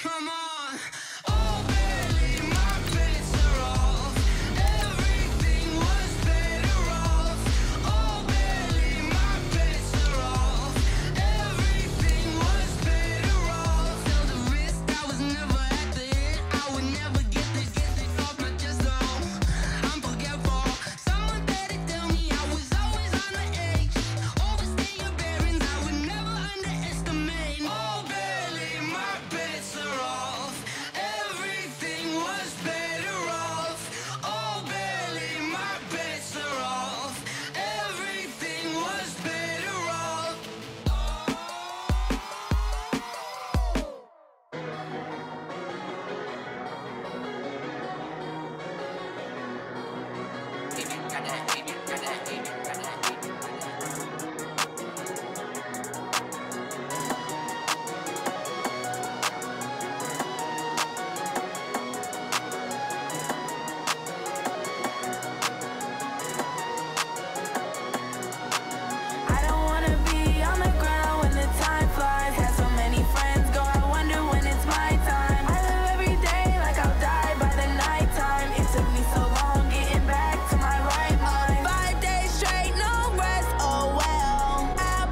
Come on. Oh, barely, my bets are off. Everything was better off. Oh, barely, my bets are off. Everything was better off. Felt the risk, I was never at the hit. I would never get this off my chest, though. I'm forgetful. Someone better tell me I was always on the edge. Overstay your bearings, I would never underestimate. Oh, barely, my bets are off. Everything was better off. Oh, barely, my bets are off. Everything was better off. I don't wanna be on the ground when the time flies. Had so many friends go, I wonder when it's my time. I live every day like I'll die by the nighttime. It took me so long getting back to my right mind. 5 days straight, no rest, oh well. I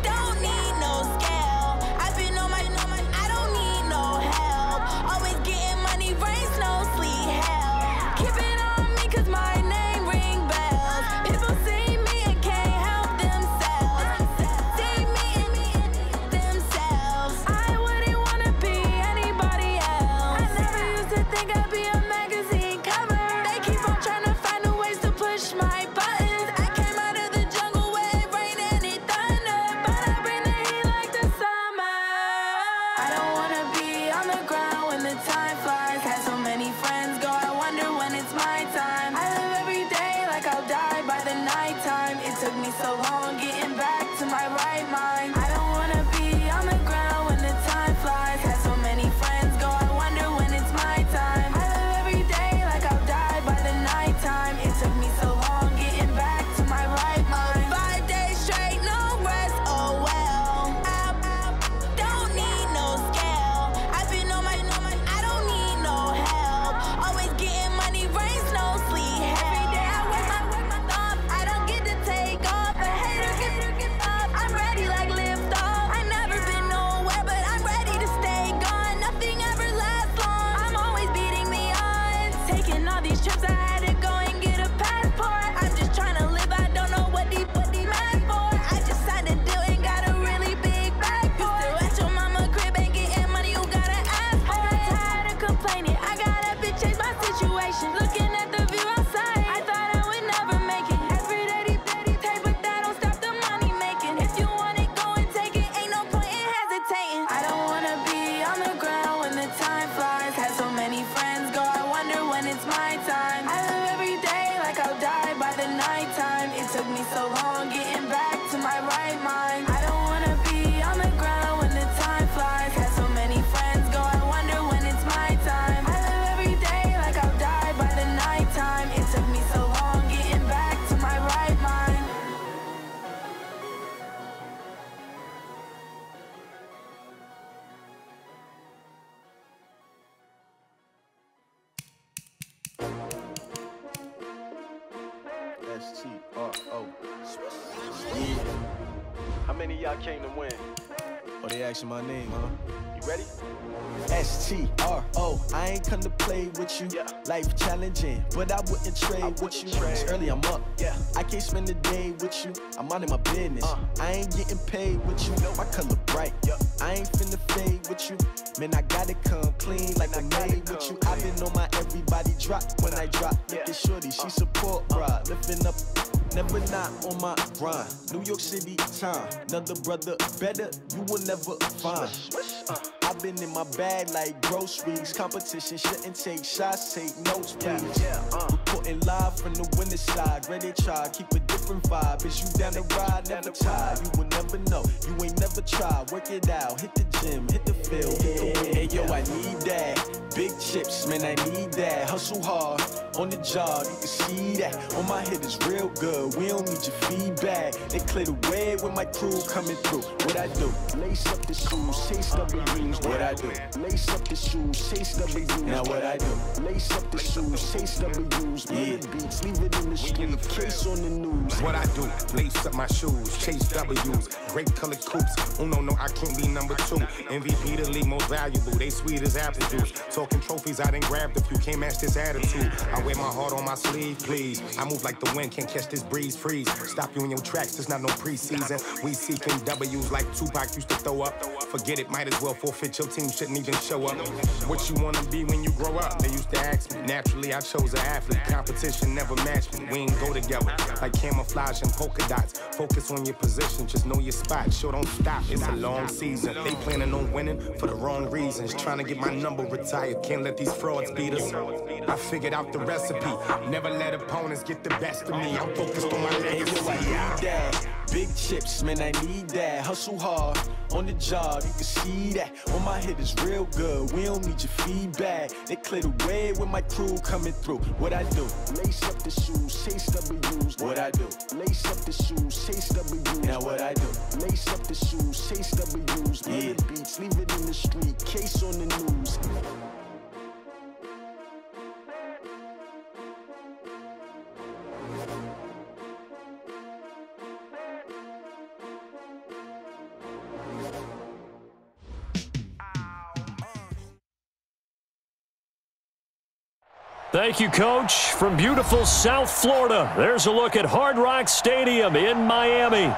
don't need no scale. I've been on my, I don't need no help. Always getting money, rain, snow, sleet, hell. Keep it on me cause my name ring bells. People see me and can't help themselves. See me and themselves. I wouldn't wanna be anybody else. I never used to think I'd be a magazine cover. They keep on trying to find new ways to push my buttons. I came out of the jungle where it rained and it thundered, but I bring the heat like the summer. I don't wanna be on the ground when the time flies. Had so many friends go, I wonder when it's my time. I live every day like I'll die by the nighttime. It took me so long getting back to my right mind. I don't wanna be on the ground when the time flies. Had so many friends go, I wonder when it's my time. I live every day like I'll die by the nighttime. It took me so long getting back to my right mind. 5 days straight, no rest, oh well. I don't need no scale. I've been on my, I don't need no help. Always getting money, rain, snow, sleet, hell. Every day I work my thumb, I don't get to take off. A hater get up, I'm ready like lift off. I never been nowhere, but I'm ready to stay gone. Nothing ever lasts long, I'm always beating the odds. Taking all these trips, I had to go and get a passport. I'm just trying to live, I don't know what these mad for. I just signed a deal and got a really big bag for it. Still at your mama crib, ain't getting money, you gotta ask for it. I got tired of complaining, I got up and changed my situation. Looking at the view outside, I thought I would never make it. Every day they take, but that don't stop the money making. If you want it, go and take it, ain't no point in hesitating. I don't wanna be on the ground when the time flies. Had so many friends go, I wonder when it's my time. I live every day like I'll die by the nighttime. It took me so long getting back to my right mind. I don't wanna be on the ground when the time flies. Had so many friends go, I wonder when it's my time. I live every day like I'll die by the nighttime. It took me so long getting back to my right mind. LjDubZero. How many of y'all came to win? Oh, they asking my name, huh? You ready? LjDubZero. I ain't come to play with you. Yeah. Life challenging, but I wouldn't trade with you. It's early, I'm up. Yeah. I can't spend the day with you. I'm minding my business. I ain't getting paid with you. My color bright. I ain't finna fade with you. Man, I gotta come clean like I made with you. I've been on my everybody drop when I drop. Look at shorty, she support bra. Lifting up, never not on my grind. New York City time, another brother better, you will never find. I've been in my bag like groceries. Competition shouldn't take shots, take notes, please. Reporting live from the winter side. Ready to try, keep a different vibe. Is you down the ride, never tired. You will never know, you ain't never tried. Work it out, hit the gym, hit the field. Hey yo, I need that. Big chips, man, I need that. Hustle hard, on the job, you can see that. On my head is real good, we don't need your feedback. They clear the way with my crew coming through. What I do? Lace up the shoes, chase up the rings. What I do? Lace up the shoes, chase W's. Now what I do? Lace up the shoes, chase W's. Yeah, beats, leave it in the street, case on the news. What I do? Lace up my shoes, chase W's. Grape colored coops. Oh no, I can't be number 2. MVP the league most valuable. They sweet as apple juice. Talking trophies, I done grabbed a few. Can't match this attitude. I wear my heart on my sleeve, please. I move like the wind, can't catch this breeze. Freeze. Stop you in your tracks. There's not no preseason. We seeking W's like Tupac used to throw up. Forget it, might as well forfeit. Your team shouldn't even show up. What you wanna be when you grow up? They used to ask me. Naturally, I chose an athlete. Competition never matched me. We ain't go together like camouflage and polka dots. Focus on your position, just know your spot. Sure, don't stop. It's a long season. They planning on winning for the wrong reasons. Trying to get my number retired. Can't let these frauds beat us. I figured out the recipe. Never let opponents get the best of me. I'm focused on my legacy. Big chips, man, I need that. Hustle hard on the job, you can see that. On my head is real good, we don't need your feedback. They clear the way with my crew coming through. What I do? Lace up the shoes, chase W's. What I do? Lace up the shoes, chase W's. Now what I do? Lace up the shoes, chase W's. Yeah, beats, leave it in the street, case on the news. Thank you, Coach. From beautiful South Florida, there's a look at Hard Rock Stadium in Miami.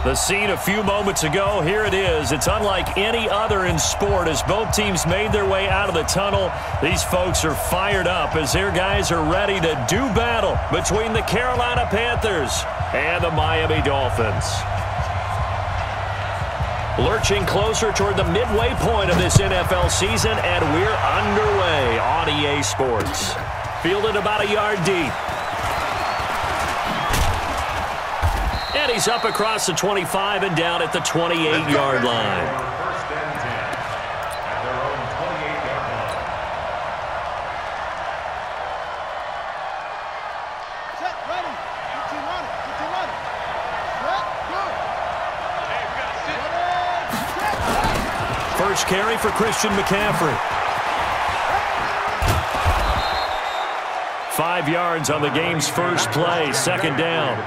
The scene a few moments ago, here it is. It's unlike any other in sport as both teams made their way out of the tunnel. These folks are fired up as their guys are ready to do battle between the Carolina Panthers and the Miami Dolphins. Lurching closer toward the midway point of this NFL season, and we're underway on EA Sports. Fielded about a yard deep. And he's up across the 25 and down at the 28-yard line. First and 10 at their own 28-yard line. Set, ready. Get team on it. Get team on it. Set, go. Hey, we got to sit. First carry for Christian McCaffrey. 5 yards on the game's first play, second down.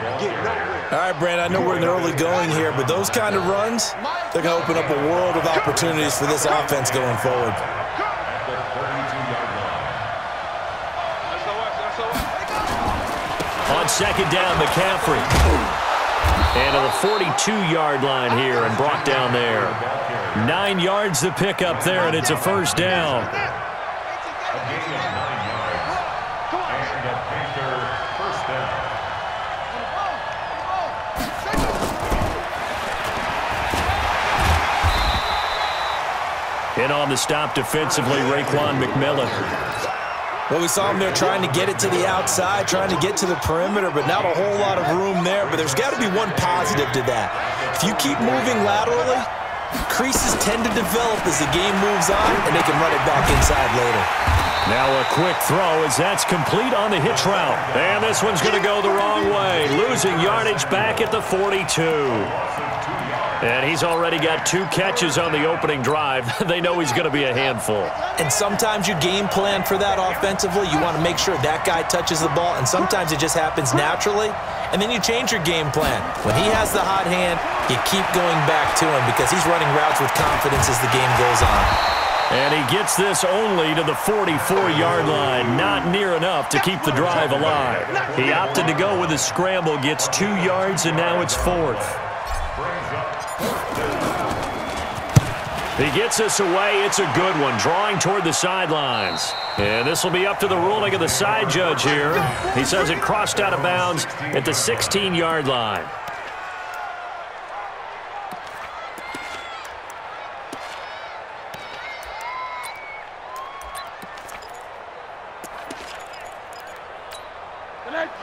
All right, Brand, I know we're in the early going here, but those kind of runs, they're going to open up a world of opportunities for this offense going forward. At the 32-yard line. On second down, McCaffrey. And to the 42-yard line here and brought down there. 9 yards to pick up there, and it's a first down. A gain of 9 yards. And a Panther first down. In on the stop defensively, Raekwon McMillan. Well, we saw him there trying to get it to the outside, trying to get to the perimeter, but not a whole lot of room there. But there's got to be one positive to that. If you keep moving laterally, creases tend to develop as the game moves on, and they can run it back inside later. Now a quick throw as that's complete on the hitch route. And this one's going to go the wrong way, losing yardage back at the 42. And he's already got 2 catches on the opening drive. They know he's going to be a handful. And sometimes you game plan for that offensively. You want to make sure that guy touches the ball, and sometimes it just happens naturally. And then you change your game plan. When he has the hot hand, you keep going back to him because he's running routes with confidence as the game goes on. And he gets this only to the 44-yard line. Not near enough to keep the drive alive. He opted to go with a scramble, gets 2 yards, and now it's 4th. He gets us away. It's a good one, drawing toward the sidelines. And this will be up to the ruling of the side judge here. He says it crossed out of bounds at the 16-yard line.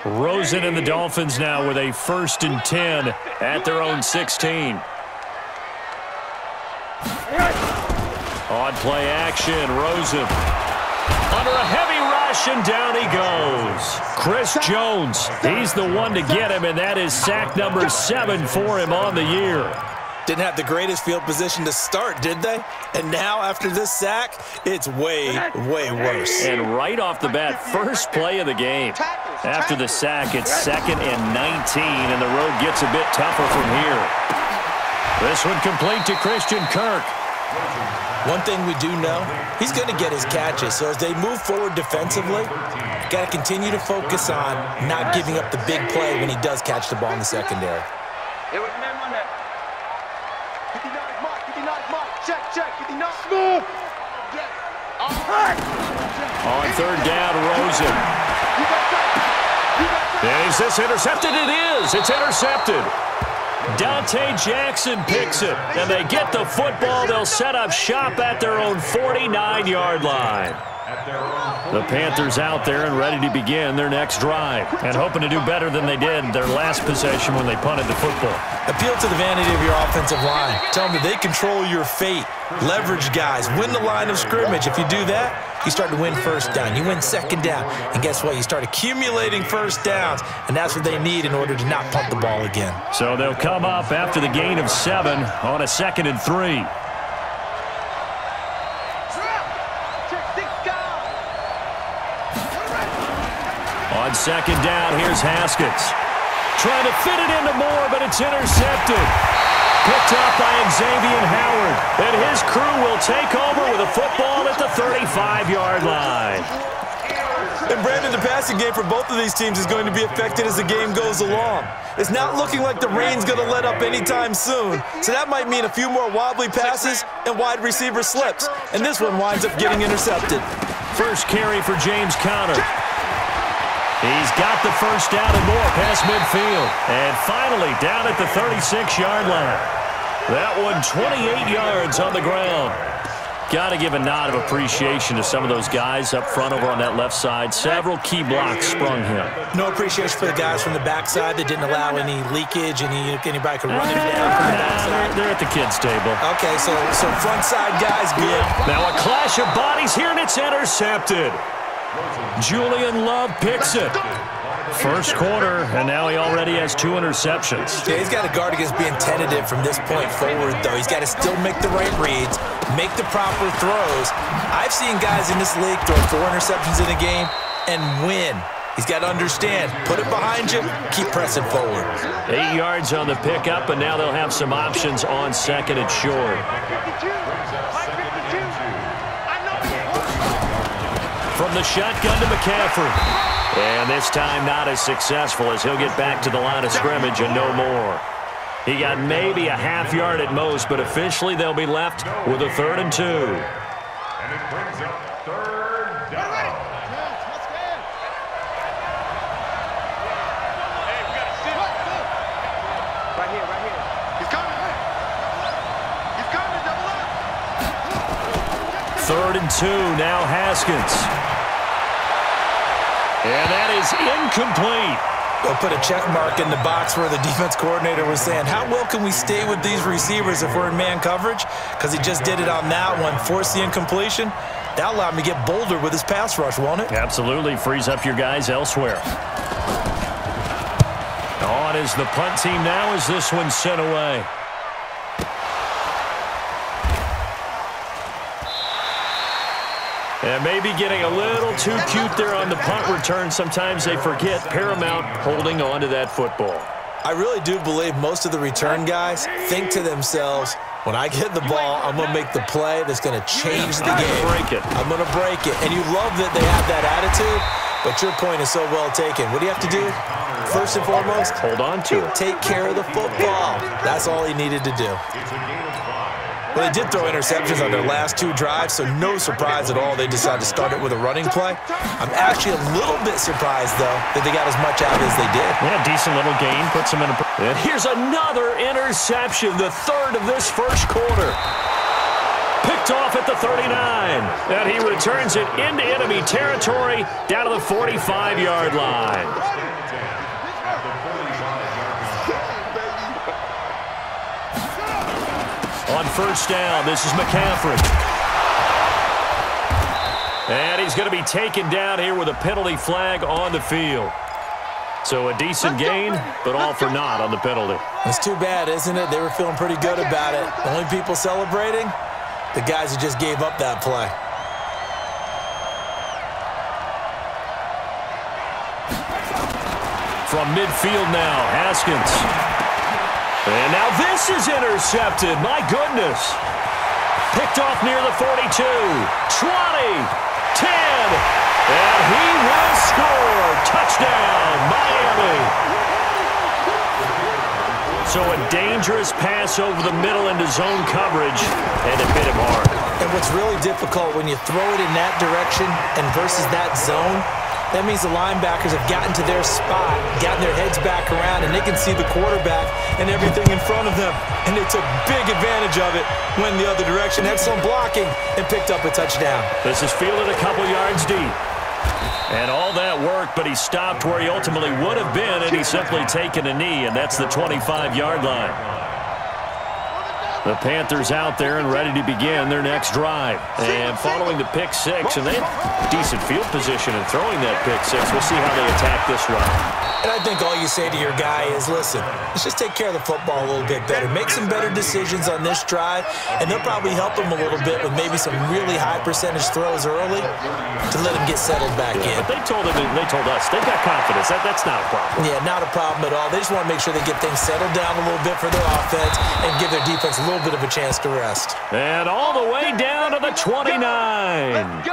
Rosen and the Dolphins now with a 1st and 10 at their own 16. On play action, Rosen under a heavy rush, and down he goes. Chris Jones, he's the one to get him, and that is sack number 7 for him on the year. Didn't have the greatest field position to start, did they? And now, after this sack, it's way, way worse. And right off the bat, first play of the game. After the sack, it's 2nd and 19, and the road gets a bit tougher from here. This one complete to Christian Kirk. One thing we do know, he's going to get his catches. So as they move forward defensively, got to continue to focus on not giving up the big play when he does catch the ball in the secondary. On 3rd down, Rosen. Is this intercepted? It is. It's intercepted. Dante Jackson picks it, and they get the football. They'll set up shop at their own 49-yard line. The Panthers out there and ready to begin their next drive, and hoping to do better than they did their last possession when they punted the football. Appeal to the vanity of your offensive line. Tell them that they control your fate. Leverage guys. Win the line of scrimmage. If you do that, you start to win 1st down. You win 2nd down. And guess what? You start accumulating 1st downs, and that's what they need in order to not punt the ball again. So they'll come up after the gain of 7 on a 2nd and 3. On 2nd down, here's Haskins. Trying to fit it into Moore, but it's intercepted. Picked up by Xavier Howard. And his crew will take over with a football at the 35-yard line. And Brandon, the passing game for both of these teams is going to be affected as the game goes along. It's not looking like the rain's going to let up anytime soon. So that might mean a few more wobbly passes and wide receiver slips. And this one winds up getting intercepted. First carry for James Conner. He's got the 1st down and more past midfield. And finally down at the 36-yard line. That one 28 yards on the ground. Got to give a nod of appreciation to some of those guys up front over on that left side. Several key blocks sprung him. No appreciation for the guys from the backside that didn't allow any leakage, anybody could run him down from the backside. They're at the kids' table. Okay, so front side guys good. Now a clash of bodies here, and it's intercepted. Julian Love picks it. First quarter, and now he already has 2 interceptions. Yeah, he's got to guard against being tentative from this point forward, though. He's got to still make the right reads, make the proper throws. I've seen guys in this league throw 4 interceptions in a game and win. He's got to understand, put it behind you, keep pressing forward. 8 yards on the pickup, and now they'll have some options on 2nd and short. From the shotgun to McCaffrey. And this time not as successful as he'll get back to the line of scrimmage and no more. He got maybe a half yard at most, but officially they'll be left with a 3rd and 2. And it brings up 3rd down. Right here. He's coming. He's coming, double up. 3rd and 2, now Haskins. And that is incomplete. They'll put a check mark in the box where the defense coordinator was saying, how well can we stay with these receivers if we're in man coverage? Because he just did it on that one, forced the incompletion. That'll allow him to get bolder with his pass rush, won't it? Absolutely. Frees up your guys elsewhere. On is the punt team now as this one's sent away. And maybe getting a little too cute there on the punt return. Sometimes they forget paramount holding on to that football. I really do believe most of the return guys think to themselves, when I get the ball, I'm going to make the play that's going to change the game. I'm going to break it. And you love that they have that attitude, but your point is so well taken. What do you have to do? First and foremost, hold on to it. Take care of the football. That's all he needed to do. Well, they did throw interceptions on their last 2 drives, so no surprise at all they decided to start it with a running play. I'm actually a little bit surprised, though, that they got as much out as they did. Yeah, decent little gain. Puts them in a... And here's another interception, the 3rd of this first quarter. Picked off at the 39. And he returns it into enemy territory down to the 45-yard line. On 1st down, this is McCaffrey. And he's going to be taken down here with a penalty flag on the field. So a decent gain, but all for naught on the penalty. It's too bad, isn't it? They were feeling pretty good about it. The only people celebrating, the guys who just gave up that play. From midfield now, Haskins. And now this is intercepted. My goodness. Picked off near the 42, 20, 10, and he will score. Touchdown, Miami. So a dangerous pass over the middle into zone coverage, and it hit him hard. And what's really difficult when you throw it in that direction and versus that zone, that means the linebackers have gotten to their spot, gotten their heads back around, and they can see the quarterback and everything in front of them. And they took big advantage of it, went the other direction, had some blocking, and picked up a touchdown. This is fielded a couple yards deep. And all that work, but he stopped where he ultimately would have been, and he's simply taken a knee, and that's the 25-yard line. The Panthers out there and ready to begin their next drive. And following the pick six, and they have decent field position in throwing that pick six. We'll see how they attack this drive. And I think all you say to your guy is, listen, let's just take care of the football a little bit better. Make some better decisions on this drive, and they'll probably help him a little bit with maybe some really high percentage throws early to let him get settled back in. But they told us, they've got confidence. That's not a problem. Yeah, not a problem at all. They just want to make sure they get things settled down a little bit for their offense and give their defense a little bit of a chance to rest. And all the way down to the 29.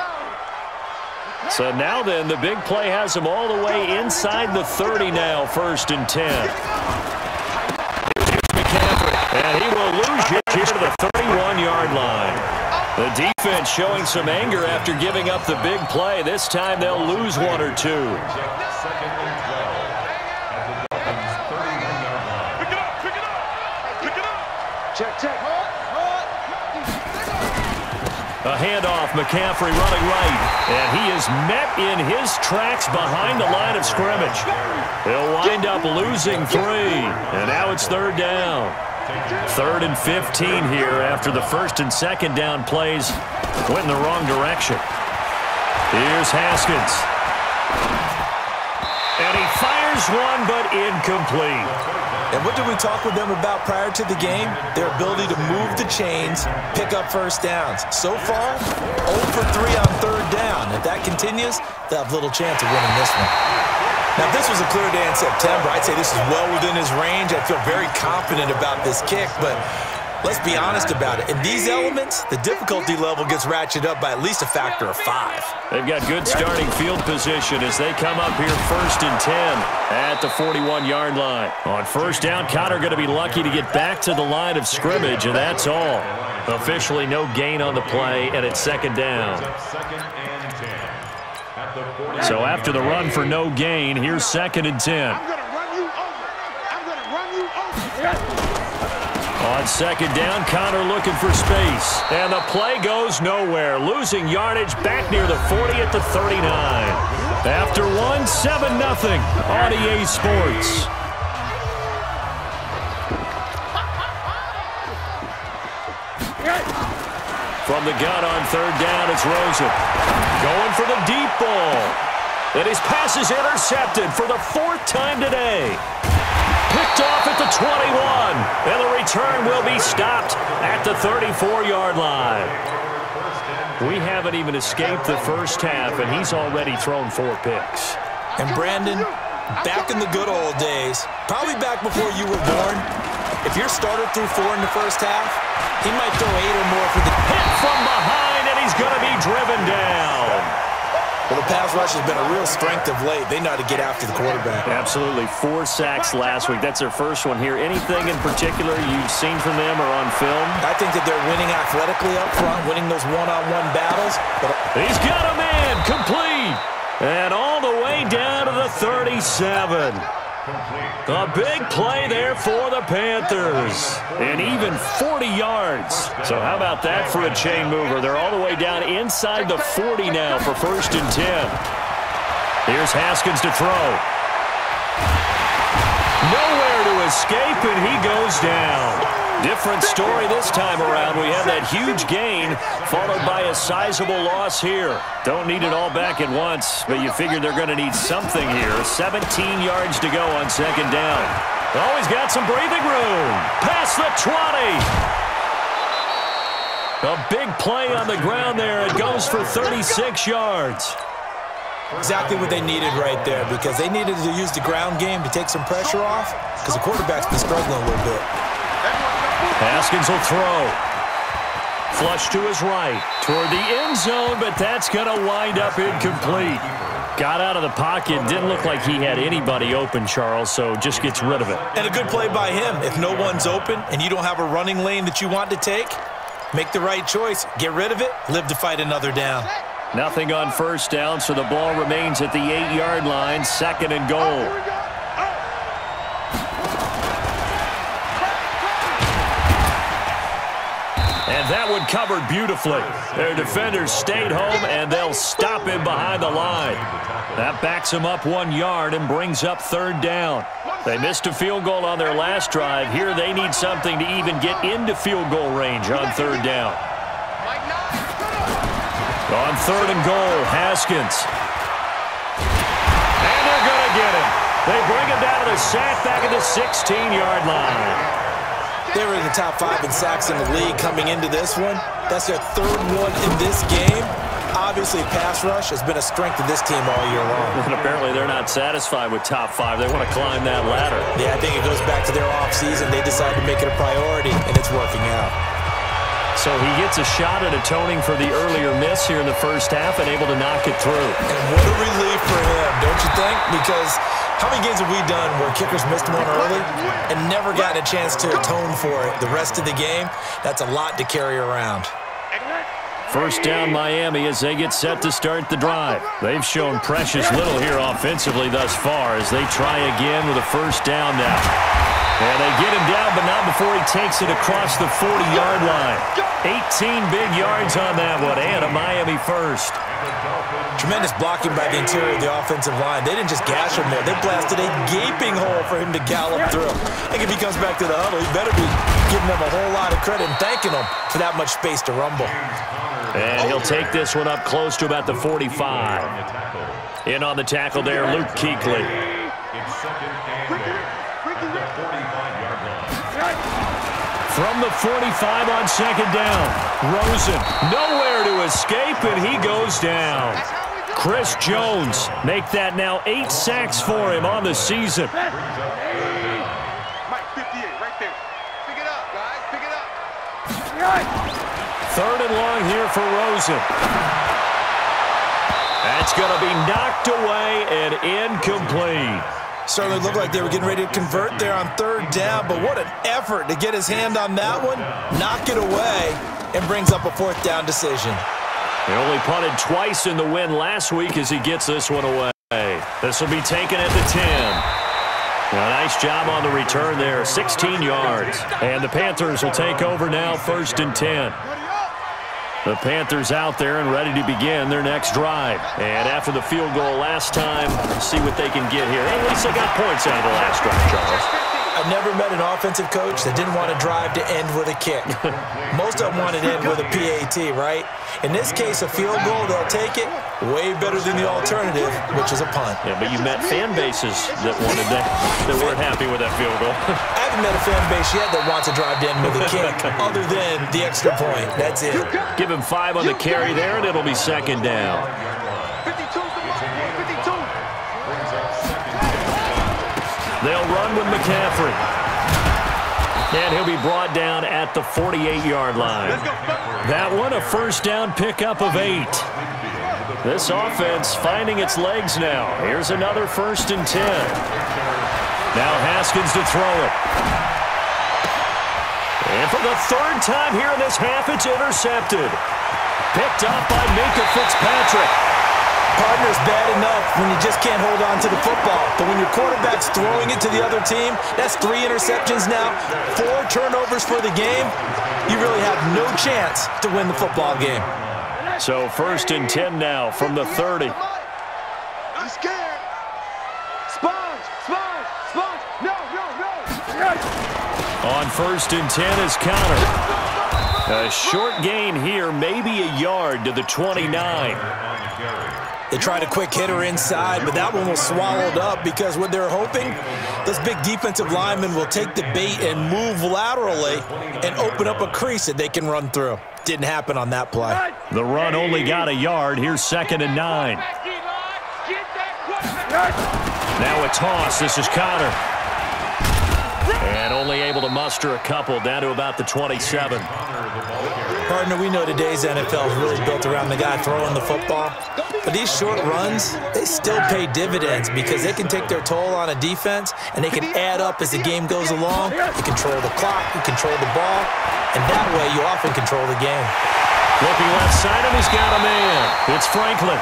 So now then, the big play has them all the way inside the 30 now, 1st and 10. Here's McCaffrey, and he will lose here to the 31-yard line. The defense showing some anger after giving up the big play. This time they'll lose one or two. A handoff, McCaffrey running right, and he is met in his tracks behind the line of scrimmage. He'll wind up losing 3, and now it's 3rd down. 3rd and 15 here after the 1st and 2nd down plays went in the wrong direction. Here's Haskins. And he fires one, but incomplete. And what did we talk with them about prior to the game? Their ability to move the chains, pick up first downs. So far, 0 for 3 on 3rd down. If that continues, they'll have little chance of winning this one. Now, if this was a clear day in September, I'd say this is well within his range. I feel very confident about this kick, but let's be honest about it. In these elements, the difficulty level gets ratcheted up by at least a factor of 5. They've got good starting field position as they come up here 1st and 10 at the 41-yard line. On 1st down, Connor going to be lucky to get back to the line of scrimmage, and that's all. Officially no gain on the play, and it's 2nd down. So after the run for no gain, here's 2nd and 10. On 2nd down, Connor looking for space. And the play goes nowhere. Losing yardage back near the 40 at the 39. After one, 7-0 on EA Sports. From the gun on 3rd down, it's Rosen. Going for the deep ball. And his pass is intercepted for the 4th time today. Picked off at the 21, and the return will be stopped at the 34-yard line. We haven't even escaped the 1st half, and he's already thrown 4 picks. And Brandon, back in the good old days, probably back before you were born, if your starter threw 4 in the 1st half, he might throw 8 or more for the hit from behind, and he's going to be driven down. Well, the pass rush has been a real strength of late. They know how to get after the quarterback. Absolutely. 4 sacks last week. That's their 1st one here. Anything in particular you've seen from them or on film? I think that they're winning athletically up front, winning those one-on-one battles. But he's got a man complete. And all the way down to the 37. A big play there for the Panthers. And even 40 yards. So how about that for a chain mover? They're all the way down inside the 40 now for 1st and 10. Here's Haskins to throw. Nowhere to escape, and he goes down. Different story this time around. We had that huge gain followed by a sizable loss here. Don't need it all back at once, but you figure they're going to need something here. 17 yards to go on second down. Oh, he's got some breathing room. Past the 20. A big play on the ground there. It goes for 36 yards. Exactly what they needed right there, because they needed to use the ground game to take some pressure off, because the quarterback's been struggling a little bit. Haskins will throw. Flush to his right. Toward the end zone, but that's going to wind up incomplete. Got out of the pocket. Didn't look like he had anybody open, Charles, so just gets rid of it. And a good play by him. If no one's open and you don't have a running lane that you want to take, make the right choice. Get rid of it. Live to fight another down. Nothing on first down, so the ball remains at the 8-yard line. Second and goal. And that one covered beautifully. Their defenders stayed home, and they'll stop him behind the line. That backs him up 1 yard and brings up third down. They missed a field goal on their last drive. Here they need something to even get into field goal range on third down. On third and goal, Haskins. And they're going to get him. They bring him down to the sack back at the 16-yard line. They were in the top 5 in sacks in the league coming into this one. That's their third one in this game. Obviously, pass rush has been a strength of this team all year long. And apparently they're not satisfied with top 5. They want to climb that ladder. Yeah, I think it goes back to their offseason. They decided to make it a priority, and it's working out. So he gets a shot at atoning for the earlier miss here in the first half and able to knock it through. And what a relief for him, don't you think? Because how many games have we done where kickers missed one early and never gotten a chance to atone for it the rest of the game? That's a lot to carry around. First down Miami as they get set to start the drive. They've shown precious little here offensively thus far as they try again with a first down now. And they get him down, but not before he takes it across the 40-yard line. 18 big yards on that one, and a Miami first. Tremendous blocking by the interior of the offensive line. They didn't just gash him there. They blasted a gaping hole for him to gallop through. I think if he comes back to the huddle, he better be giving them a whole lot of credit and thanking them for that much space to rumble. And he'll take this one up close to about the 45. In on the tackle there, Luke Kuechly. From the 45 on second down, Rosen nowhere to escape, and he goes down. Chris Jones make that now 8 sacks for him on the season. Mike, 58, right there. Pick it up, guys. Pick it up. Third and long here for Rosen. That's going to be knocked away and incomplete. Certainly looked like they were getting ready to convert there on third down, but what an effort to get his hand on that one, knock it away, and brings up a fourth down decision. He only punted twice in the win last week as he gets this one away. This will be taken at the 10. A nice job on the return there, 16 yards. And the Panthers will take over now, first and 10. The Panthers out there and ready to begin their next drive. And after the field goal last time, see what they can get here. At least they got points out of the last drive, Charles. I've never met an offensive coach that didn't want to drive to end with a kick. Most of them want to end with a PAT, right? In this case, a field goal, they'll take it. Way better than the alternative, which is a punt. Yeah, but you met fan bases that wanted that weren't happy with that field goal. I haven't met a fan base yet that wants to drive to end with a kick, other than the extra point. That's it. Give him 5 on the carry there, and it'll be second down. 52's the mark, 52. They'll run with McCaffrey. And he'll be brought down at the 48-yard line. That one, a first down pickup of 8. This offense finding its legs now. Here's another first and 10. Now Haskins to throw it. And for the third time here in this half, it's intercepted. Picked up by Minkah Fitzpatrick. Partner's bad enough when you just can't hold on to the football. But when your quarterback's throwing it to the other team, that's 3 interceptions now, 4 turnovers for the game. You really have no chance to win the football game. So first and 10 now from the 30. I'm scared. Sponge. No. On 1st and 10 is Connor. A short gain here, maybe a yard to the 29. They tried a quick hitter inside, but that one was swallowed up because what they're hoping, those big defensive linemen will take the bait and move laterally and open up a crease that they can run through. Didn't happen on that play. The run only got a yard. Here's 2nd and 9. Now a toss. This is Connor. And only able to muster a couple, down to about the 27. Partner, we know today's NFL is really built around the guy throwing the football. But these short runs, they still pay dividends because they can take their toll on a defense and they can add up as the game goes along. You control the clock, you control the ball, and that way you often control the game. Looking left side, and he's got a man. It's Franklin.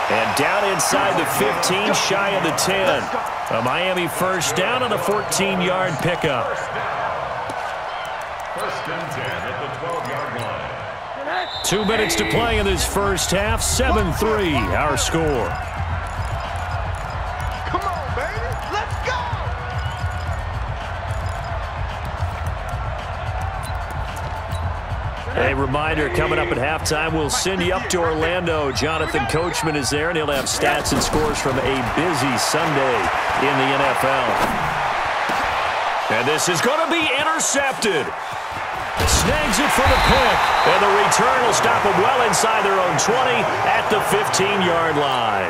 And down inside the 15, shy of the 10. A Miami first down on a 14-yard pickup. 1st and 10 at the 12-yard line. 2 minutes to play in this first half. 7-3, our score. Come on, baby. Let's go. A reminder, coming up at halftime, we'll send you up to Orlando. Jonathan Coachman is there, and he'll have stats and scores from a busy Sunday in the NFL. And this is going to be intercepted. Snags it for the pick, and the return will stop them well inside their own 20 at the 15-yard line.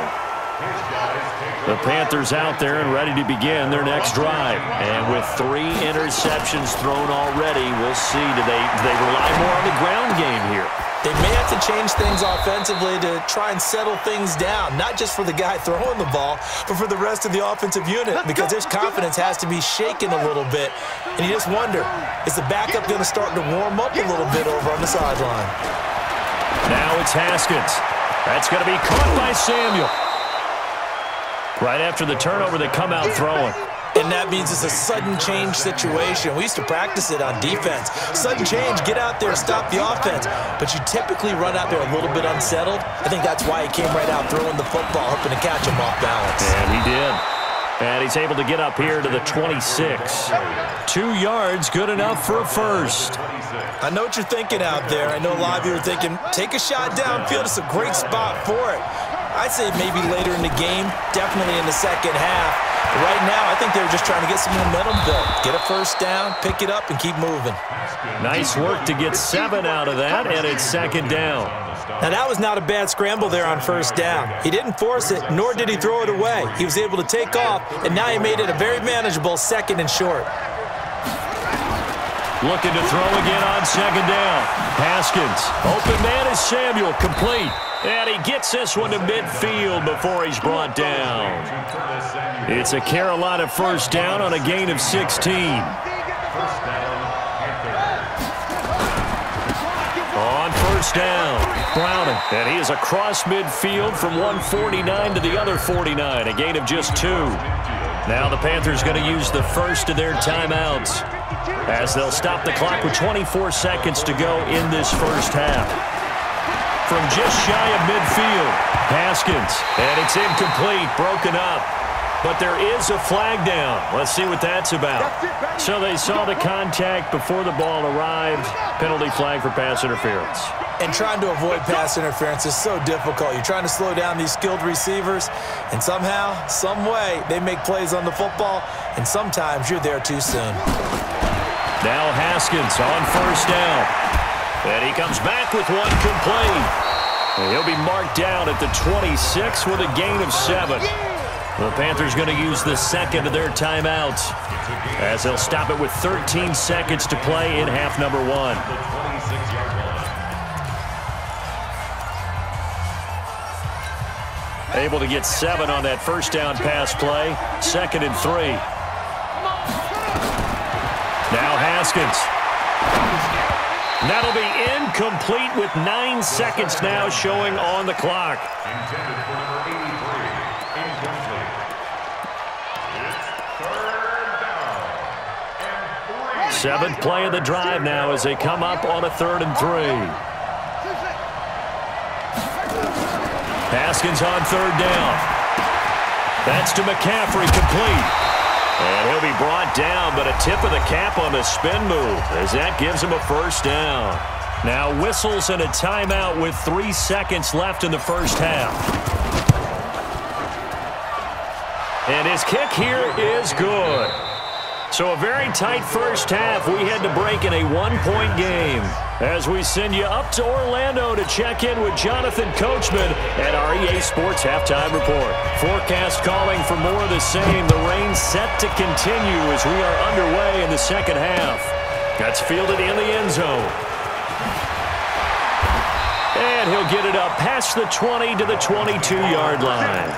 The Panthers out there and ready to begin their next drive. And with 3 interceptions thrown already, we'll see, do they rely more on the ground game here? They may have to change things offensively to try and settle things down, not just for the guy throwing the ball, but for the rest of the offensive unit, because his confidence has to be shaken a little bit. And you just wonder, is the backup going to start to warm up a little bit over on the sideline? Now it's Haskins. That's going to be caught by Samuel. Right after the turnover, they come out throwing. And that means it's a sudden change situation. We used to practice it on defense. Sudden change, get out there, stop the offense. But you typically run out there a little bit unsettled. I think that's why he came right out throwing the football, hoping to catch him off balance. And he did. And he's able to get up here to the 26. 2 yards, good enough for a first. I know what you're thinking out there. I know a lot of you are thinking, take a shot downfield. It's a great spot for it. I'd say maybe later in the game, definitely in the second half. But right now, I think they were just trying to get some momentum built. Get a first down, pick it up, and keep moving. Nice work to get 7 out of that, and it's 2nd down. Now, that was not a bad scramble there on first down. He didn't force it, nor did he throw it away. He was able to take off, and now he made it a very manageable 2nd and short. Looking to throw again on 2nd down. Haskins. Open man is Samuel. Complete. And he gets this one to midfield before he's brought down. It's a Carolina first down on a gain of 16. On first down, Browning. And he is across midfield from 149 to the other 49. A gain of just 2. Now the Panthers going to use the first of their timeouts, as they'll stop the clock with 24 seconds to go in this first half. From just shy of midfield, Haskins, and it's incomplete, broken up. But there is a flag down. Let's see what that's about. So they saw the contact before the ball arrived. Penalty flag for pass interference. And trying to avoid pass interference is so difficult. You're trying to slow down these skilled receivers, and somehow, some way, they make plays on the football, and sometimes you're there too soon. Now Haskins on first down. And he comes back with one complete. And he'll be marked down at the 26 with a gain of 7. The Panthers going to use the second of their timeouts, as they'll stop it with 13 seconds to play in half number 1. Able to get 7 on that first down pass play. 2nd and 3. Now Haskins. That'll be incomplete with 9 seconds now showing on the clock. Intended for number 83. Incomplete. It's 3rd down and 3. 7th play of the drive now as they come up on a 3rd and 3. Haskins on 3rd down. That's to McCaffrey, complete. And he'll be brought down, but a tip of the cap on the spin move as that gives him a first down. Now whistles and a timeout with 3 seconds left in the first half. And his kick here is good. So a very tight first half. We had to break in a 1-point game as we send you up to Orlando to check in with Jonathan Coachman at our EA Sports Halftime Report. Forecast calling for more of the same. The rain set to continue as we are underway in the second half. That's fielded in the end zone. And he'll get it up past the 20 to the 22-yard line.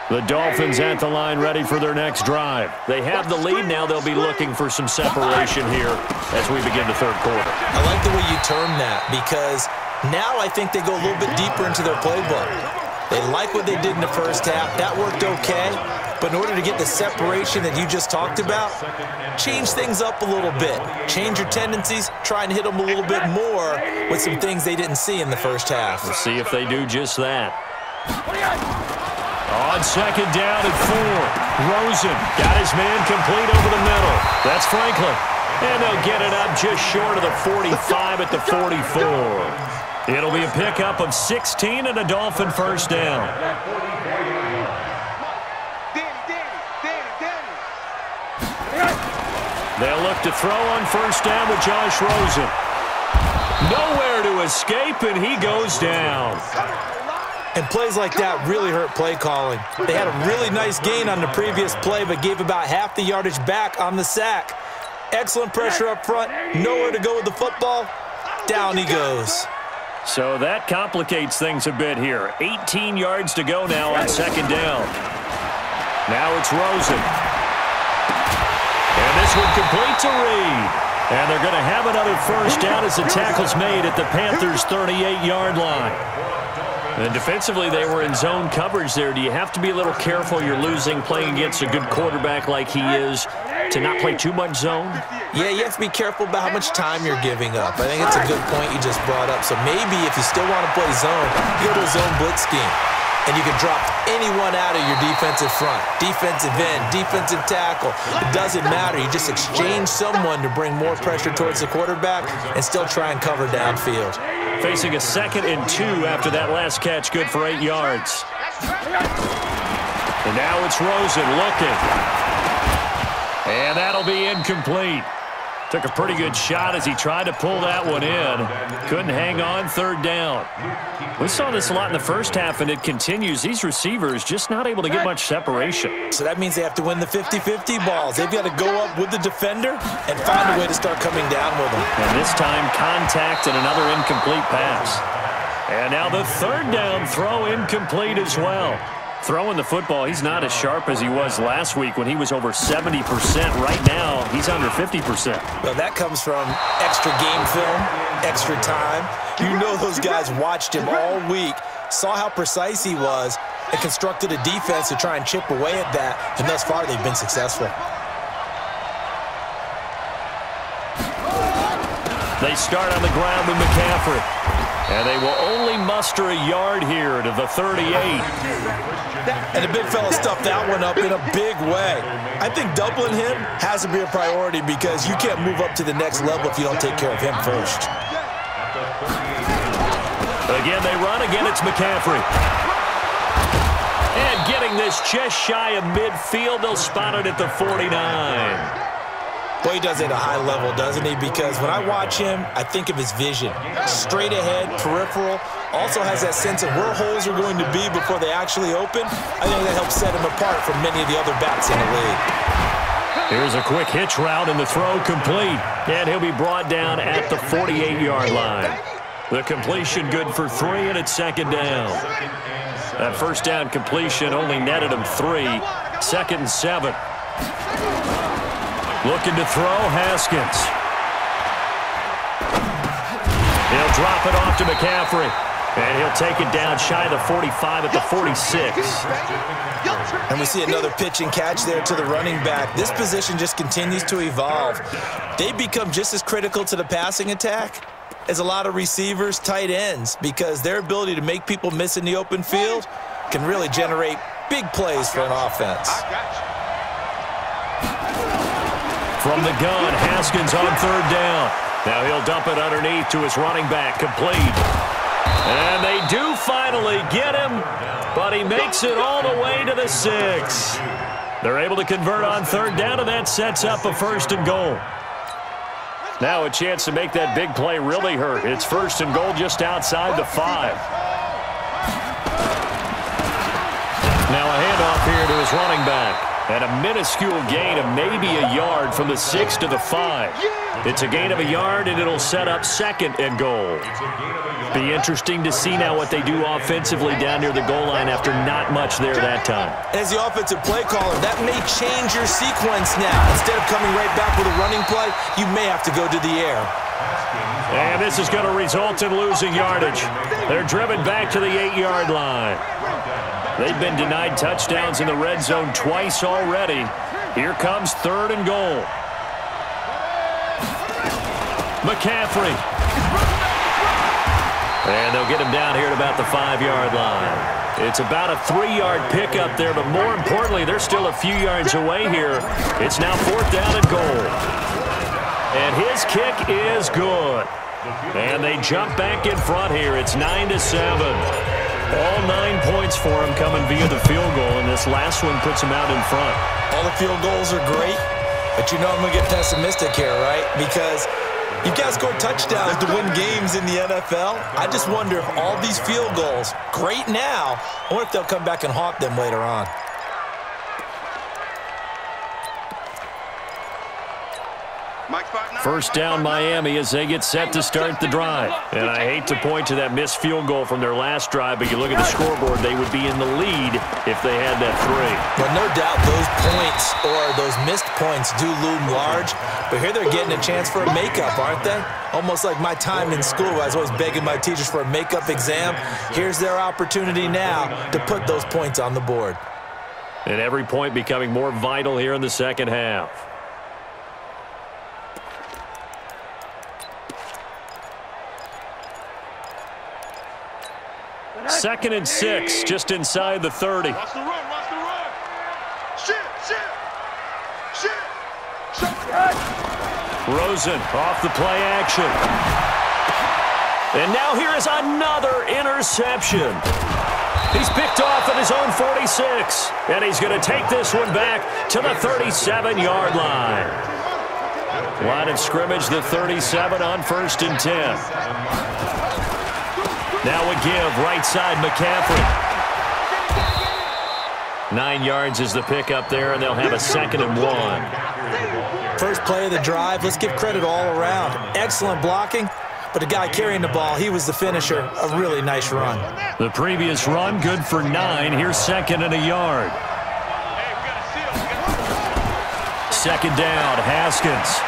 The Dolphins at the line ready for their next drive. They have the lead. Now they'll be looking for some separation here as we begin the third quarter. I like the way you term that because now I think they go a little bit deeper into their playbook. They like what they did in the first half. That worked okay. But in order to get the separation that you just talked about, change things up a little bit. Change your tendencies. Try and hit them a little bit more with some things they didn't see in the first half. We'll see if they do just that. On second down and 4. Rosen got his man complete over the middle. That's Franklin. And they'll get it up just short of the 45 at the 44. It'll be a pickup of 16 and a Dolphin first down. They'll look to throw on first down with Josh Rosen. Nowhere to escape, and he goes down. And plays like that really hurt play calling. They had a really nice gain on the previous play, but gave about half the yardage back on the sack. Excellent pressure up front. Nowhere to go with the football. Down he goes. So that complicates things a bit here. 18 yards to go now on second down. Now it's Rosen. And this one complete to Reed. And they're going to have another first down as the tackle's made at the Panthers' 38-yard line. And defensively, they were in zone coverage there. Do you have to be a little careful? You're losing, playing against a good quarterback like he is, to not play too much zone? Yeah, you have to be careful about how much time you're giving up. I think it's a good point you just brought up. So maybe if you still want to play zone, you go to a zone blitz scheme. And you can drop anyone out of your defensive front, defensive end, defensive tackle. It doesn't matter. You just exchange someone to bring more pressure towards the quarterback and still try and cover downfield. Facing a 2nd and 2 after that last catch, good for 8 yards. And now it's Rosen looking. And that'll be incomplete. Took a pretty good shot as he tried to pull that one in. Couldn't hang on, third down. We saw this a lot in the first half, and it continues. These receivers just not able to get much separation. So that means they have to win the 50-50 balls. They've got to go up with the defender and find a way to start coming down with them. And this time, contact and another incomplete pass. And now the third down throw incomplete as well. Throwing the football, he's not as sharp as he was last week when he was over 70%. Right now, he's under 50%. Well, that comes from extra game film, extra time. You know those guys watched him all week, saw how precise he was, and constructed a defense to try and chip away at that, and thus far they've been successful. They start on the ground with McCaffrey. And they will only muster a yard here to the 38. And the big fella stuffed that one up in a big way. I think doubling him has to be a priority because you can't move up to the next level if you don't take care of him first. Again, they run. Again, it's McCaffrey. And getting this just shy of midfield, they'll spot it at the 49. Boy, he does it at a high level, doesn't he? Because when I watch him, I think of his vision. Straight ahead, peripheral. Also has that sense of where holes are going to be before they actually open. I think that helps set him apart from many of the other backs in the league. Here's a quick hitch route and the throw complete. And he'll be brought down at the 48-yard line. The completion good for 3, and it's second down. That first down completion only netted him 3. 2nd and 7. Looking to throw, Haskins. He'll drop it off to McCaffrey. And he'll take it down shy of the 45 at the 46. And we see another pitch and catch there to the running back. This position just continues to evolve. They become just as critical to the passing attack is a lot of receivers, tight ends, because their ability to make people miss in the open field can really generate big plays for an offense. From the gun, Haskins on third down. Now he'll dump it underneath to his running back, complete. And they do finally get him, but he makes it all the way to the 6. They're able to convert on third down, and that sets up a 1st and goal. Now a chance to make that big play really hurt. It's 1st and goal just outside the 5. Now a handoff here to his running back. And a minuscule gain of maybe a yard from the 6 to the 5. It's a gain of a yard, and it'll set up 2nd and goal. Be interesting to see now what they do offensively down near the goal line after not much there that time. As the offensive play caller, that may change your sequence now. Instead of coming right back with a running play, you may have to go to the air. And this is going to result in losing yardage. They're driven back to the 8-yard line. They've been denied touchdowns in the red zone twice already. Here comes 3rd and goal. McCaffrey. And they'll get him down here at about the 5-yard line. It's about a 3-yard pickup there, but more importantly, they're still a few yards away here. It's now 4th down and goal. And his kick is good. And they jump back in front here. It's 9-7. All 9 points for him coming via the field goal, and this last one puts him out in front. All the field goals are great, but you know I'm going to get pessimistic here, right? Because you've got to score touchdowns to win games in the NFL. I just wonder if all these field goals, great now, I wonder if they'll come back and haunt them later on. First down Miami as they get set to start the drive. And I hate to point to that missed field goal from their last drive, but you look at the scoreboard, they would be in the lead if they had that 3. But no doubt those points or those missed points do loom large. But here they're getting a chance for a makeup, aren't they? Almost like my time in school. I was always begging my teachers for a makeup exam. Here's their opportunity now to put those points on the board. And every point becoming more vital here in the second half. 2nd and 6, just inside the 30. Watch the run, watch the run. Shit. Rosen off the play action. And now here is another interception. He's picked off at his own 46. And he's going to take this one back to the 37-yard line. Line of scrimmage, the 37 on 1st and 10. Now a give, right side, McCaffrey. 9 yards is the pickup there, and they'll have a 2nd and 1. First play of the drive, let's give credit all around. Excellent blocking, but the guy carrying the ball, he was the finisher. A really nice run. The previous run, good for 9. Here's 2nd and a yard. 2nd down, Haskins.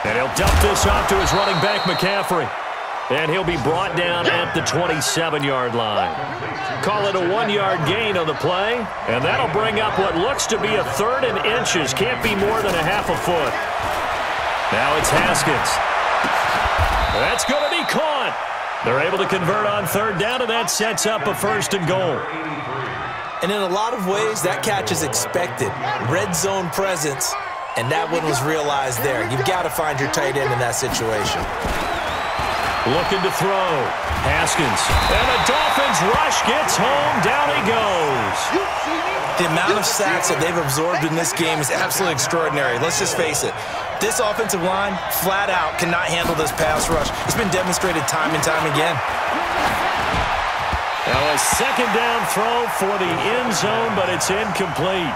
And he'll dump this off to his running back, McCaffrey. And he'll be brought down at the 27-yard line. Call it a 1-yard gain on the play. And that'll bring up what looks to be a 3rd and inches. Can't be more than a half a foot. Now it's Haskins. That's going to be caught. They're able to convert on 3rd down, and that sets up a 1st and goal. And in a lot of ways, that catch is expected. Red zone presence, and that one was realized there. You've got to find your tight end in that situation. Looking to throw. Haskins. And the Dolphins rush gets home. Down he goes. The amount of sacks that they've absorbed in this game is absolutely extraordinary. Let's just face it. This offensive line, flat out, cannot handle this pass rush. It's been demonstrated time and time again. Now a 2nd down throw for the end zone, but it's incomplete.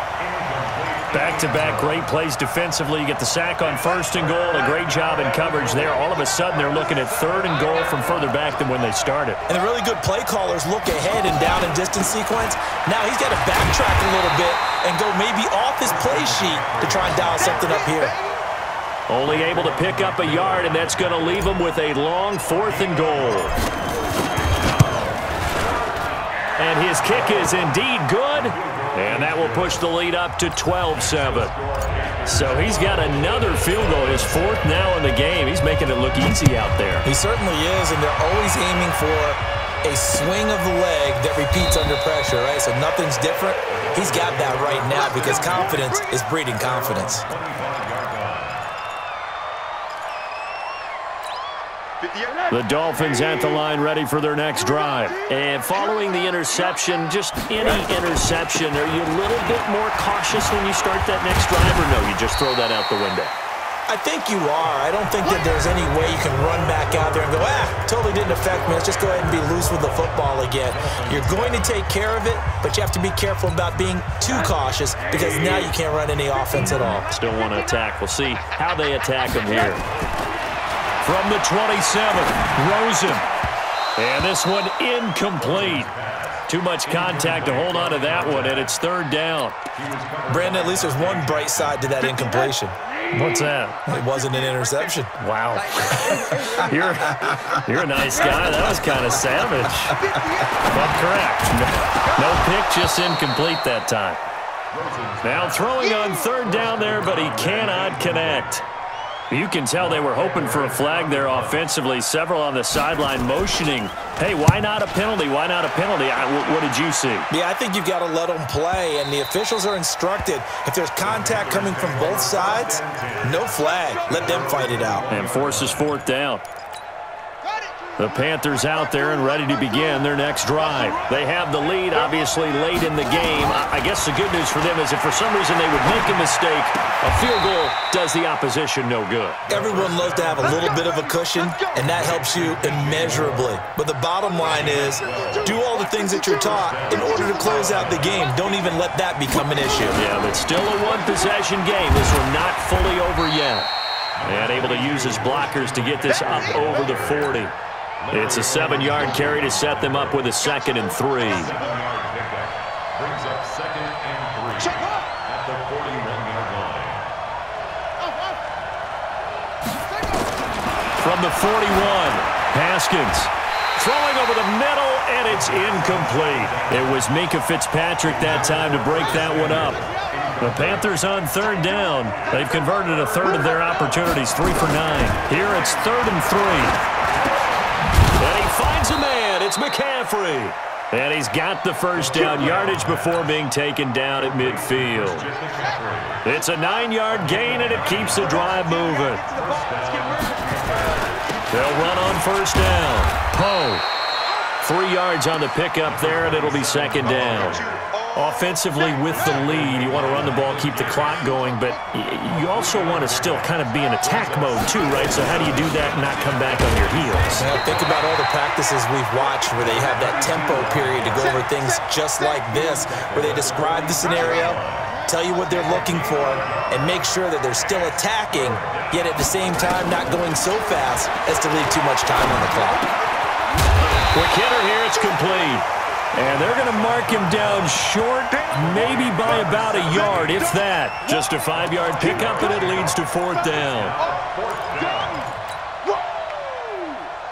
Back-to-back great plays defensively. You get the sack on 1st and goal. A great job in coverage there. All of a sudden, they're looking at 3rd and goal from further back than when they started. And the really good play callers look ahead and down and distance sequence. Now he's got to backtrack a little bit and go maybe off his play sheet to try and dial something up here. Only able to pick up a yard, and that's going to leave him with a long 4th and goal. And his kick is indeed good. And that will push the lead up to 12-7. So he's got another field goal, his fourth now in the game. He's making it look easy out there. He certainly is, and they're always aiming for a swing of the leg that repeats under pressure, right? So nothing's different. He's got that right now because confidence is breeding confidence. The Dolphins at the line ready for their next drive. And following the interception, just any interception, are you a little bit more cautious when you start that next drive, or no, you just throw that out the window? I think you are. I don't think that there's any way you can run back out there and go, totally didn't affect me. Let's just go ahead and be loose with the football again. You're going to take care of it, but you have to be careful about being too cautious because now you can't run any offense at all. Still want to attack. We'll see how they attack him here. From the 27, Rosen. And this one incomplete. Too much contact to hold on to that one, and it's third down. Brandon, at least there's one bright side to that incompletion. What's that? It wasn't an interception. Wow. You're a nice guy. That was kind of savage. But correct. No pick, just incomplete that time. Now throwing on third down there, but he cannot connect. You can tell they were hoping for a flag there offensively. Several on the sideline motioning, hey, why not a penalty? Why not a penalty? What did you see? Yeah, I think you've got to let them play, and the officials are instructed. If there's contact coming from both sides, no flag. Let them fight it out. And forces fourth down. The Panthers out there and ready to begin their next drive. They have the lead, obviously, late in the game. I guess the good news for them is if for some reason they would make a mistake, a field goal does the opposition no good. Everyone loves to have a little bit of a cushion, and that helps you immeasurably. But the bottom line is, do all the things that you're taught in order to close out the game. Don't even let that become an issue. Yeah, but still a one-possession game. This one not fully over yet. And able to use his blockers to get this up over the 40. It's a 7-yard carry to set them up with a 2nd and 3. Brings up 2nd and 3 at the 41-yard line. From the 41, Haskins throwing over the middle, and it's incomplete. It was Minkah Fitzpatrick that time to break that one up. The Panthers on third down. They've converted a third of their opportunities, 3 for 9. Here it's 3rd and 3. And he finds a man. It's McCaffrey. And he's got the first down yardage before being taken down at midfield. It's a 9-yard gain, and it keeps the drive moving. They'll run on first down. Poe. 3 yards on the pickup there, and it'll be 2nd down. Offensively with the lead, you want to run the ball, keep the clock going, but you also want to still kind of be in attack mode too, right? So how do you do that and not come back on your heels? Well, think about all the practices we've watched where they have that tempo period to go over things just like this, where they describe the scenario, tell you what they're looking for, and make sure that they're still attacking, yet at the same time not going so fast as to leave too much time on the clock. Quick hitter here, it's complete. And they're going to mark him down short, maybe by about a yard, if that. Just a 5-yard pickup, and it leads to 4th down.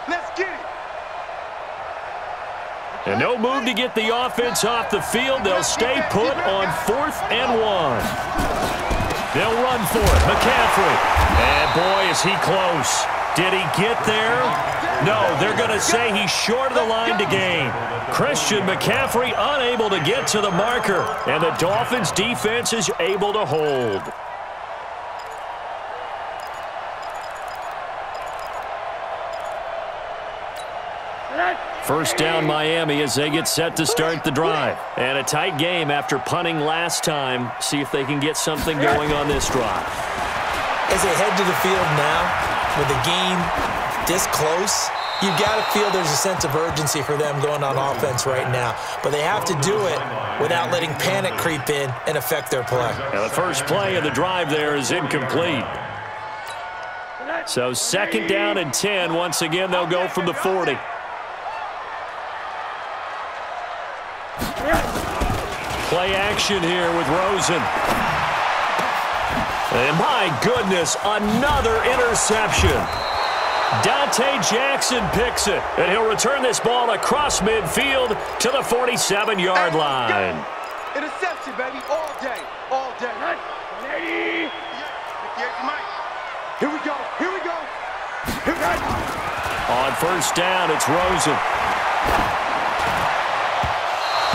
Let's get it. And no move to get the offense off the field. They'll stay put on 4th and 1. They'll run for it. McCaffrey. And boy, is he close. Did he get there? No, they're going to say he's short of the line to gain. Christian McCaffrey unable to get to the marker, and the Dolphins' defense is able to hold. First down Miami as they get set to start the drive. And a tight game after punting last time. See if they can get something going on this drive. As they head to the field now, with the game this close, you've got to feel there's a sense of urgency for them going on offense right now. But they have to do it without letting panic creep in and affect their play. Now the first play of the drive there is incomplete. So 2nd down and 10. Once again, they'll go from the 40. Play action here with Rosen. And my goodness, another interception. Dante Jackson picks it, and he'll return this ball across midfield to the 47-yard line. Interception. That's it, baby. All day. All day. Ready? Here we go. Here we go. Here we go. On first down, it's Rosen.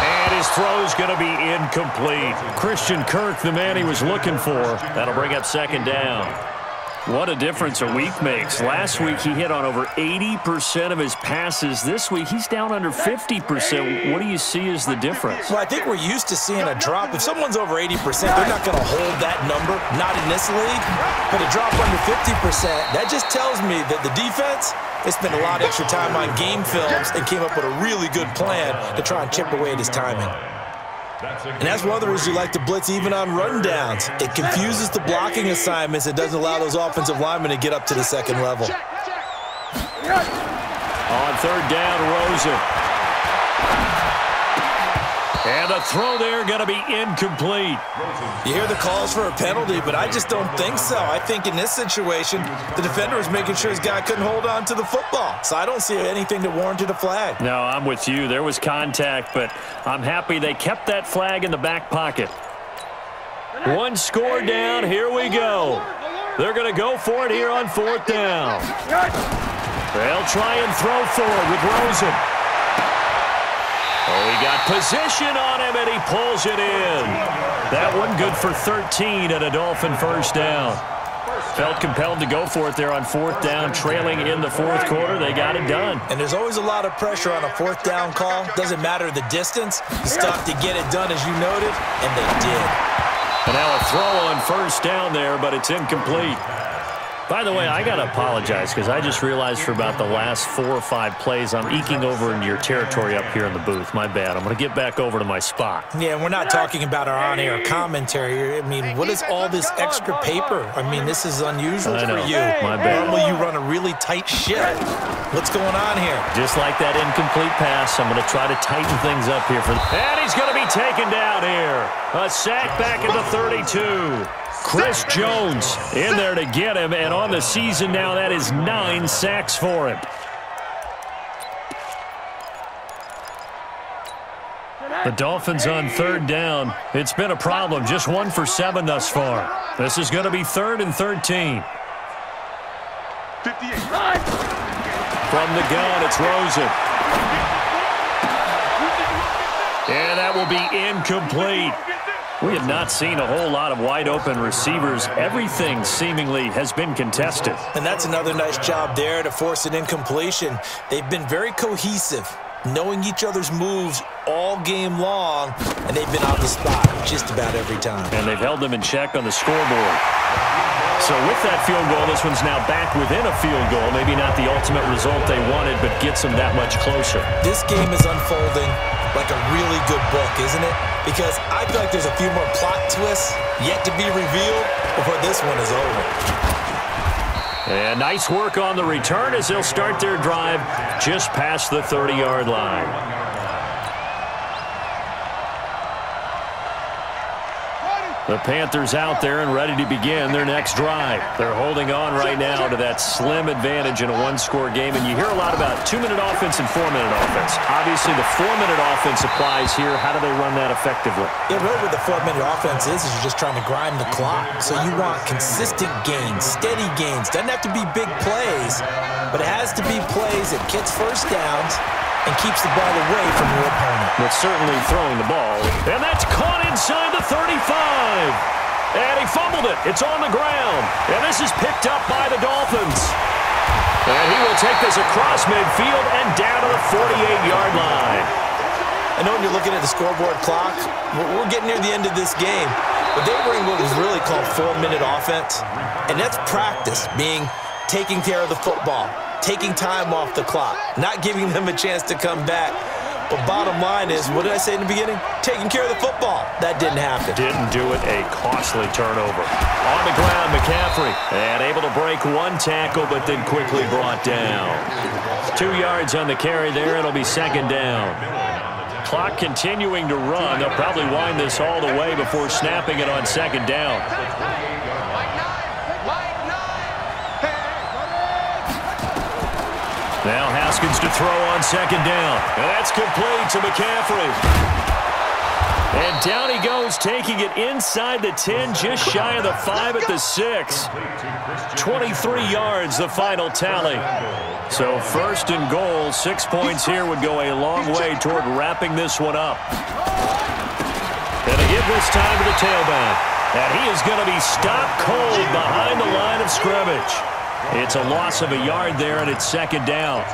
And his throw's going to be incomplete. Christian Kirk, the man he was looking for. That'll bring up second down. What a difference a week makes. Last week, he hit on over 80% of his passes. This week, he's down under 50%. What do you see as the difference? Well, I think we're used to seeing a drop. If someone's over 80%, they're not going to hold that number, not in this league. But a drop under 50%, that just tells me that the defense, they spent a lot of extra time on game films and came up with a really good plan to try and chip away at his timing. And that's one of the reasons you like to blitz even on rundowns. It confuses the blocking assignments. It doesn't allow those offensive linemen to get up to the second level. On third down, Rosen. And the throw there going to be incomplete. You hear the calls for a penalty, but I just don't think so. I think in this situation, the defender was making sure his guy couldn't hold on to the football. So I don't see anything that warranted a flag. No, I'm with you. There was contact, but I'm happy they kept that flag in the back pocket. One score down. Here we go. They're going to go for it here on fourth down. They'll try and throw forward with Rosen. Oh, he got position on him, and he pulls it in. That one good for 13 and a Dolphin first down. Felt compelled to go for it there on fourth down, trailing in the fourth quarter. They got it done. And there's always a lot of pressure on a fourth down call. Doesn't matter the distance. You stop to get it done, as you noted, and they did. And now a throw on first down there, but it's incomplete. By the way, I got to apologize because I just realized for about the last 4 or 5 plays, I'm eking over into your territory up here in the booth. My bad. I'm going to get back over to my spot. Yeah, we're not talking about our on-air commentary. I mean, what is all this extra paper? I mean, this is unusual for you. My bad. Normally, you run a really tight ship. What's going on here? Just like that incomplete pass, I'm going to try to tighten things up here. And he's going to be taken down here. A sack back at the 32. Chris Jones in there to get him, and on the season now, that is 9 sacks for him. The Dolphins on third down. It's been a problem. Just 1 for 7 thus far. This is going to be 3rd and 13. 58. From the gun, it's Rosen. And that will be incomplete. We have not seen a whole lot of wide-open receivers. Everything seemingly has been contested. And that's another nice job there to force an incompletion. They've been very cohesive, knowing each other's moves all game long, and they've been on the spot just about every time. And they've held them in check on the scoreboard. So with that field goal, this one's now back within a field goal. Maybe not the ultimate result they wanted, but gets them that much closer. This game is unfolding like a really good book, isn't it? Because I feel like there's a few more plot twists yet to be revealed before this one is over. And nice work on the return as they'll start their drive just past the 30-yard line. The Panthers out there and ready to begin their next drive. They're holding on right now to that slim advantage in a one-score game. And you hear a lot about 2-minute offense and 4-minute offense. Obviously, the 4-minute offense applies here. How do they run that effectively? Yeah, really what the 4-minute offense is you're just trying to grind the clock. So you want consistent gains, steady gains. Doesn't have to be big plays, but it has to be plays that gets first downs and keeps the ball away from your opponent. But certainly throwing the ball. And that's caught inside the 35. And he fumbled it. It's on the ground. And this is picked up by the Dolphins. And he will take this across midfield and down to the 48-yard line. I know when you're looking at the scoreboard clock, we're getting near the end of this game, but they were in what was really called 4-minute offense. And that's practice, being taking care of the football, taking time off the clock, not giving them a chance to come back. But bottom line is, what did I say in the beginning? Taking care of the football. That didn't happen. Didn't do it. A costly turnover. On the ground, McCaffrey. And able to break one tackle, but then quickly brought down. 2 yards on the carry there. It'll be second down. Clock continuing to run. They'll probably wind this all the way before snapping it on second down. Now Haskins to throw on second down. And that's complete to McCaffrey. And down he goes, taking it inside the 10, just shy of the 5 at the 6. 23 yards, the final tally. So first and goal, 6 points here would go a long way toward wrapping this one up. And they give this time to the tailback. And he is going to be stopped cold behind the line of scrimmage. It's a loss of a yard there, and it's second down.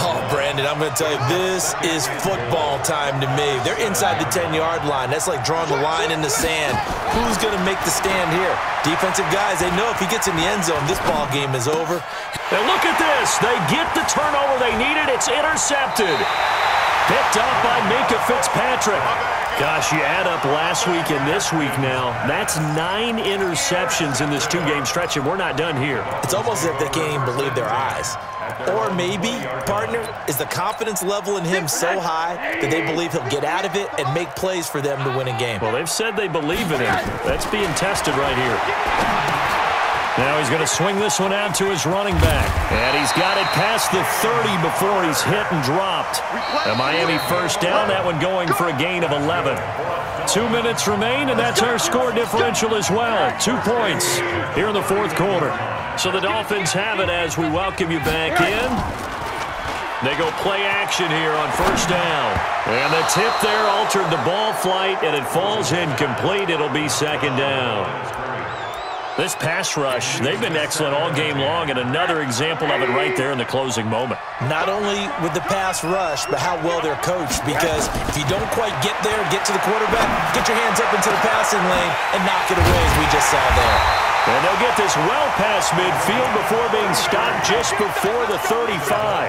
Oh, Brandon, I'm going to tell you, this is football time to me. They're inside the 10-yard line. That's like drawing the line in the sand. Who's going to make the stand here? Defensive guys, they know if he gets in the end zone, this ball game is over. And look at this. They get the turnover they needed. It's intercepted. Picked up by Minka Fitzpatrick. Gosh, you add up last week and this week now, that's 9 interceptions in this 2-game stretch, and we're not done here. It's almost as if they can't even believe their eyes. Or maybe, partner, is the confidence level in him so high that they believe he'll get out of it and make plays for them to win a game. Well, they've said they believe in him. That's being tested right here. Now he's going to swing this one out to his running back. And he's got it past the 30 before he's hit and dropped. A Miami first down, that one going for a gain of 11. 2 minutes remain, and that's our score differential as well. 2 points here in the fourth quarter. So the Dolphins have it as we welcome you back in. They go play action here on first down. And the tip there altered the ball flight, and it falls incomplete. It'll be second down. This pass rush, they've been excellent all game long, and another example of it right there in the closing moment. Not only with the pass rush, but how well they're coached, because if you don't quite get there, get to the quarterback, get your hands up into the passing lane and knock it away as we just saw there. And they'll get this well past midfield before being stopped just before the 35.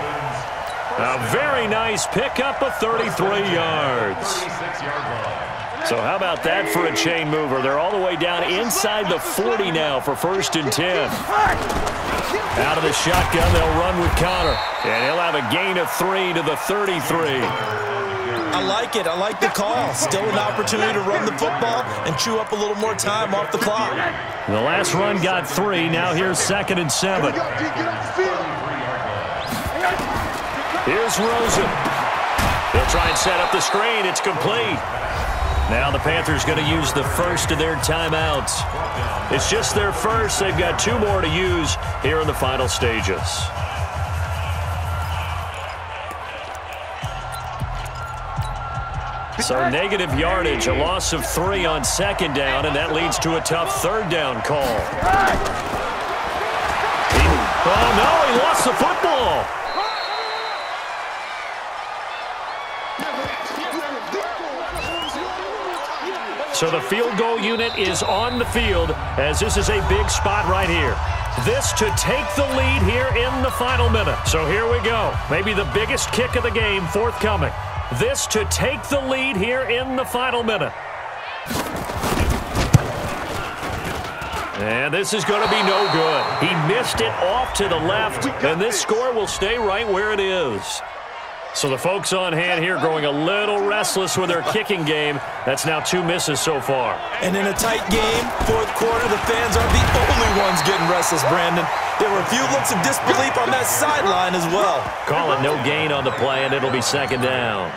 A very nice pickup of 33 yards. So how about that for a chain mover? They're all the way down inside the 40 now for first and 10. Out of the shotgun, they'll run with Connor. And he'll have a gain of 3 to the 33. I like it. I like the call. Still an opportunity to run the football and chew up a little more time off the clock. The last run got 3. Now here's second and 7. Here's Rosen. They'll try and set up the screen. It's complete. Now the Panthers going to use the first of their timeouts. It's just their first. They've got 2 more to use here in the final stages. So negative yardage, a loss of 3 on second down, and that leads to a tough third down call. Oh, no, he lost the football. So the field goal unit is on the field, as this is a big spot right here. This to take the lead here in the final minute. So here we go. Maybe the biggest kick of the game forthcoming. This to take the lead here in the final minute. And this is going to be no good. He missed it off to the left, and this score will stay right where it is. So the folks on hand here growing a little restless with their kicking game. That's now 2 misses so far. And in a tight game, fourth quarter, the fans aren't the only ones getting restless, Brandon. There were a few looks of disbelief on that sideline as well. Call it no gain on the play, and it'll be second down.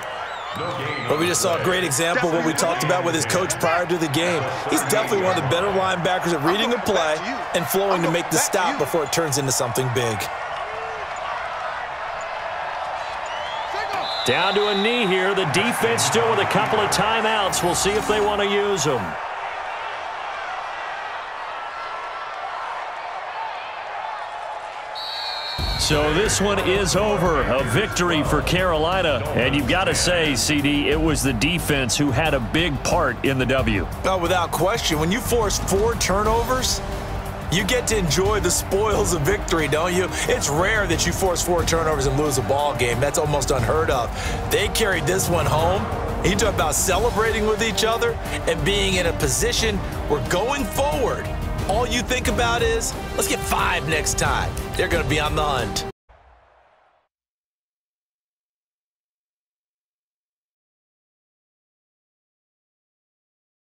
But we just saw a great example of what we talked about with his coach prior to the game. He's definitely one of the better linebackers at reading a play and flowing to make the stop before it turns into something big. Down to a knee here. The defense still with a couple of timeouts. We'll see if they want to use them. So this one is over. A victory for Carolina. And you've got to say, CD, it was the defense who had a big part in the W. Oh, without question. When you force 4 turnovers, you get to enjoy the spoils of victory, don't you? It's rare that you force 4 turnovers and lose a ball game. That's almost unheard of. They carried this one home. You talk about celebrating with each other and being in a position where going forward, all you think about is, let's get 5 next time. They're going to be on the hunt.